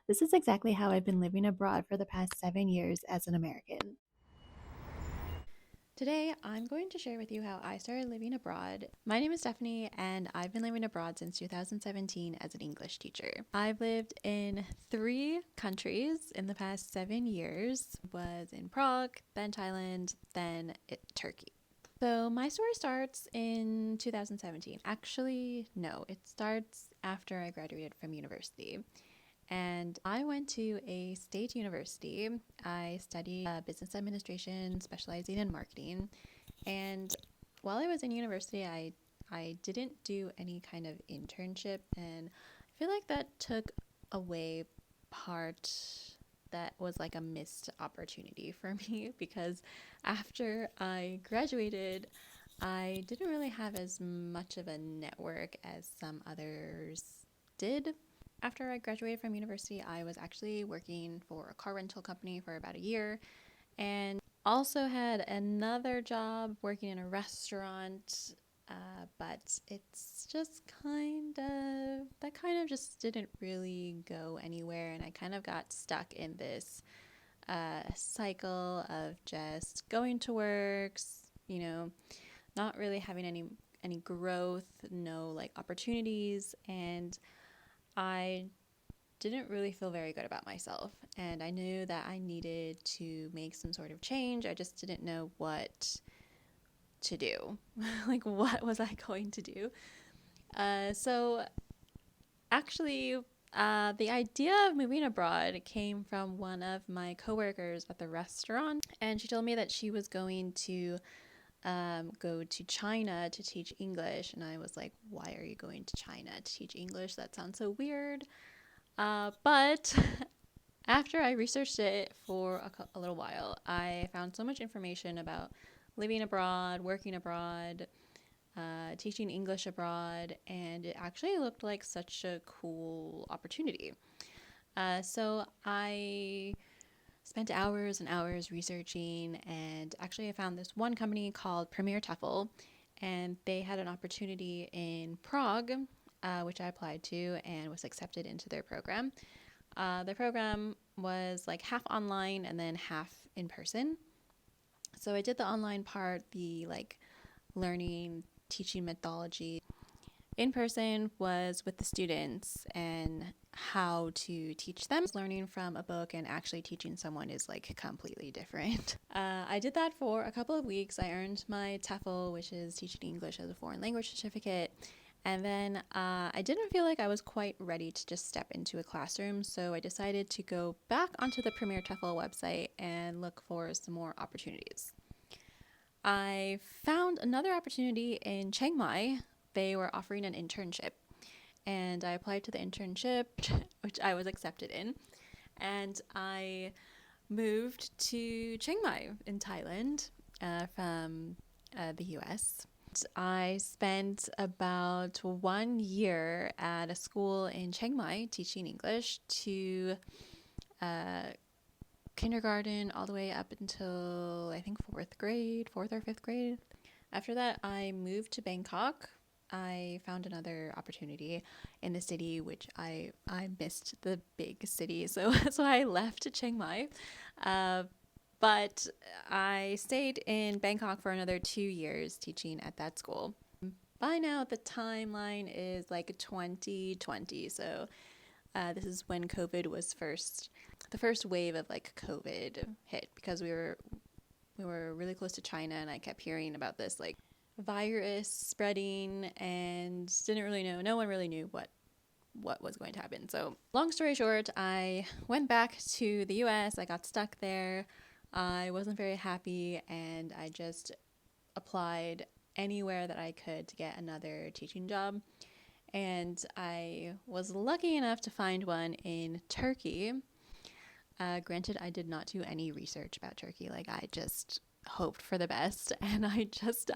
This is exactly how I've been living abroad for the past 7 years as an American. Today, I'm going to share with you how I started living abroad. My name is Stephanie, and I've been living abroad since 2017 as an English teacher. I've lived in 3 countries in the past 7 years. Was in Prague, then Thailand, then Turkey. So my story starts in 2017. Actually, no, it starts after I graduated from university. And I went to a state university. I studied business administration, specializing in marketing. And while I was in university, I didn't do any kind of internship. And I feel like that took away part that was like a missed opportunity for me because after I graduated, I didn't really have as much of a network as some others did. After I graduated from university, I was actually working for a car rental company for about a year and also had another job working in a restaurant. But it's just that kind of just didn't really go anywhere. And I kind of got stuck in this cycle of just going to work, you know, not really having any growth, no like opportunities, and I didn't really feel very good about myself. And I knew that I needed to make some sort of change. I just didn't know what to do. Like, what was I going to do? So, actually, the idea of moving abroad came from one of my coworkers at the restaurant. And she told me that she was going to go to China to teach English. And I was like, why are you going to China to teach English? That sounds so weird. But after I researched it for a little while, I found so much information about living abroad, working abroad, teaching English abroad, and it actually looked like such a cool opportunity. So I spent hours and hours researching, and actually I found this one company called Premier TEFL, and they had an opportunity in Prague, which I applied to and was accepted into their program. The program was like half online and then half in person. So I did the online part, the like learning, teaching methodology. In person was with the students and how to teach them. Learning from a book and actually teaching someone is like completely different. I did that for a couple of weeks. I earned my TEFL, which is teaching English as a foreign language certificate. And then I didn't feel like I was quite ready to just step into a classroom, so I decided to go back onto the Premier TEFL website and look for some more opportunities. I found another opportunity in Chiang Mai. They were offering an internship, and I applied to the internship, which I was accepted in, and I moved to Chiang Mai in Thailand from the US. I spent about 1 year at a school in Chiang Mai teaching English to uh, kindergarten all the way up until I think fourth or fifth grade. After that, I moved to Bangkok. I found another opportunity in the city, which I missed the big city, so I left Chiang Mai. Uh, but I stayed in Bangkok for another 2 years teaching at that school. By now, the timeline is like 2020. So this is when the first wave of like COVID hit because we were really close to China, and I kept hearing about this like virus spreading and didn't really know. No one really knew what was going to happen. So long story short, I went back to the US. I got stuck there. I wasn't very happy, and I just applied anywhere that I could to get another teaching job. And I was lucky enough to find one in Turkey. Granted, I did not do any research about Turkey. Like, I just hoped for the best, and I just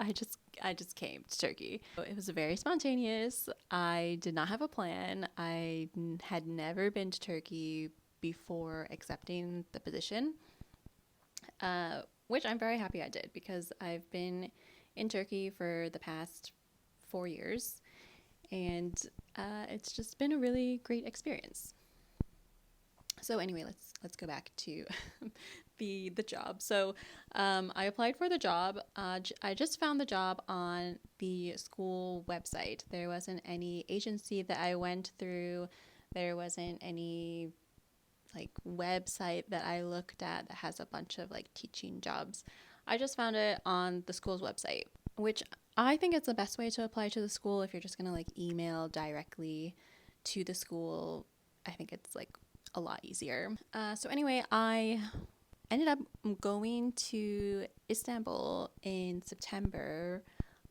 came to Turkey. It was very spontaneous. I did not have a plan. I had never been to Turkey before accepting the position, which I'm very happy I did because I've been in Turkey for the past 4 years, and it's just been a really great experience. So anyway, let's go back to the job. So I applied for the job. I just found the job on the school website. There wasn't any agency that I went through. There wasn't any like website that I looked at that has a bunch of like teaching jobs. I just found it on the school's website, which I think it's the best way to apply to the school if you're just gonna like email directly to the school. I think it's like a lot easier. So anyway, I ended up going to Istanbul in September,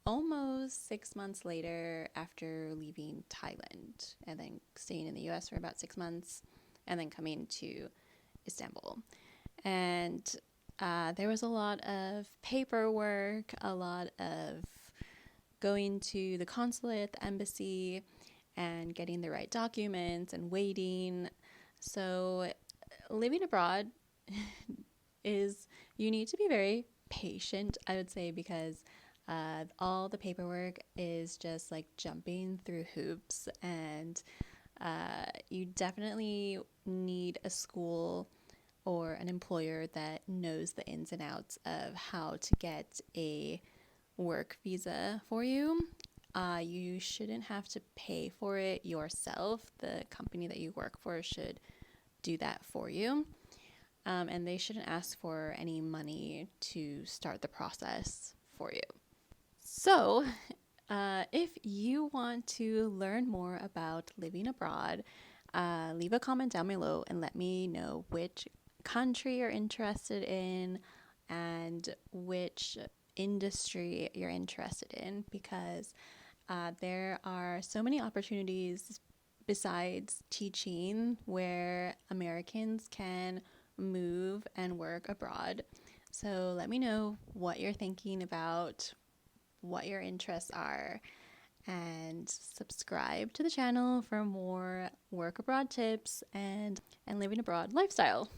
almost 6 months later after leaving Thailand, and then staying in the US for about 6 months, and then coming to Istanbul. And there was a lot of paperwork, a lot of going to the consulate, the embassy, and getting the right documents and waiting. So living abroad is, you need to be very patient, I would say, because all the paperwork is just like jumping through hoops, and you definitely need a school or an employer that knows the ins and outs of how to get a work visa for you. You shouldn't have to pay for it yourself. The company that you work for should do that for you. And they shouldn't ask for any money to start the process for you. So, if you want to learn more about living abroad, leave a comment down below and let me know which country you're interested in and which industry you're interested in, because there are so many opportunities besides teaching where Americans can move and work abroad. So let me know what you're thinking about, what your interests are, and subscribe to the channel for more work abroad tips and living abroad lifestyle.